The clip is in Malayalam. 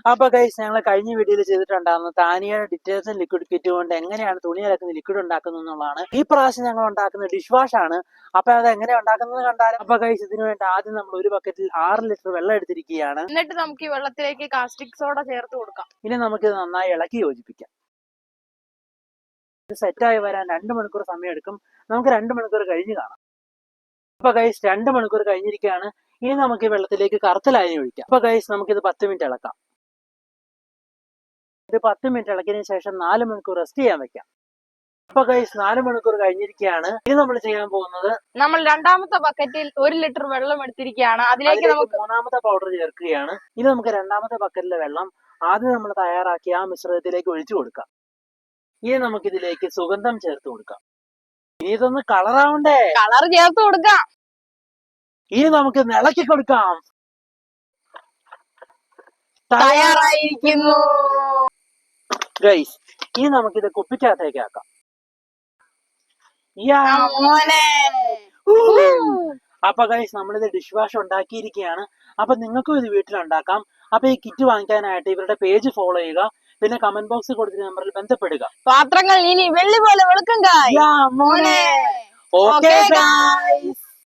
അപ്പൊ ഗൈസ് ഞങ്ങൾ കഴിഞ്ഞ വീഡിയോയിൽ ചെയ്തിട്ടുണ്ടായിരുന്നു താനിയുടെ ഡിറ്റർജന്റ് ലിക്വിഡ് കിറ്റ് കൊണ്ട് എങ്ങനെയാണ് തുണി അലക്കുന്ന ലിക്വിഡ് ഉണ്ടാക്കുന്നത് എന്നുള്ളതാണ്. ഈ പ്രാവശ്യം ഞങ്ങൾ ഉണ്ടാക്കുന്ന ഡിഷ് വാഷ് ആണ്. അപ്പൊ അത് എങ്ങനെയാണ് ഉണ്ടാക്കുന്നത് കണ്ടാലും. അപ്പൊ ഗൈസ് ഇതിനു വേണ്ടി ആദ്യം നമ്മൾ ഒരു ബക്കറ്റിൽ 6 ലിറ്റർ വെള്ളം എടുത്തിരിക്കുകയാണ്. എന്നിട്ട് നമുക്ക് ഈ വെള്ളത്തിലേക്ക് കാസ്റ്റിക് സോഡ ചേർത്ത് കൊടുക്കാം. ഇനി നമുക്ക് ഇത് നന്നായി ഇളക്കി യോജിപ്പിക്കാം. ഇത് സെറ്റായി വരാൻ 2 മണിക്കൂർ സമയം എടുക്കും. നമുക്ക് 2 മണിക്കൂർ കഴിഞ്ഞ് കാണാം. അപ്പൊ ഗൈസ് 2 മണിക്കൂർ കഴിഞ്ഞിരിക്കുകയാണ്. ഇനി നമുക്ക് ഈ വെള്ളത്തിലേക്ക് കറുത്ത ലായനി ഒഴിക്കാം. അപ്പൊ ഗൈസ് നമുക്കിത് 10 മിനിറ്റ് ഇളക്കാം. ഇത് 10 മിനിറ്റ് ഇളക്കിയതിനു ശേഷം 4 മണിക്കൂർ റെസ്റ്റ് ചെയ്യാൻ വെക്കാം. അപ്പൊ ഗൈസ് 4 മണിക്കൂർ കഴിഞ്ഞിരിക്കുകയാണ്. ഇനി നമ്മൾ ചെയ്യാൻ പോകുന്നത്, നമ്മൾ രണ്ടാമത്തെ ബക്കറ്റിൽ 1 ലിറ്റർ വെള്ളം എടുത്തിരിക്കുകയാണ്. അതിലേക്ക് നമുക്ക് മൂന്നാമത്തെ പൗഡർ ചേർക്കുകയാണ്. ഇനി നമുക്ക് രണ്ടാമത്തെ ബക്കറ്റിലെ വെള്ളം ആദ്യം നമ്മൾ തയ്യാറാക്കിയ ആ മിശ്രിതത്തിലേക്ക് ഒഴിച്ചു കൊടുക്കാം. ഇനി നമുക്ക് ഇതിലേക്ക് സുഗന്ധം ചേർത്ത് കൊടുക്കാം. ഇനി ഇതൊന്ന് കളറാവണ്ടേ? കളർ ചേർത്ത് കൊടുക്കാം. ഇനി നമുക്ക് ഇളക്കി കൊടുക്കാം. തയ്യാറായിരിക്കുന്നു ഗൈസ് ഇനി നമുക്കിത് കുപ്പിക്കകത്തേക്ക് ആക്കാം. അപ്പൊ ഗൈസ് നമ്മളിത് ഡിഷ് വാഷ് ഉണ്ടാക്കിയിരിക്കുകയാണ്. അപ്പൊ നിങ്ങൾക്കും ഇത് വീട്ടിലുണ്ടാക്കാം. അപ്പൊ ഈ കിറ്റ് വാങ്ങിക്കാനായിട്ട് ഇവരുടെ പേജ് ഫോളോ ചെയ്യുക. പിന്നെ കമന്റ് ബോക്സിൽ കൊടുത്ത നമ്പറിൽ ബന്ധപ്പെടുക. പാത്രങ്ങൾ ഇനി വെള്ളി പോലെ വെളുക്കും. Okay guys.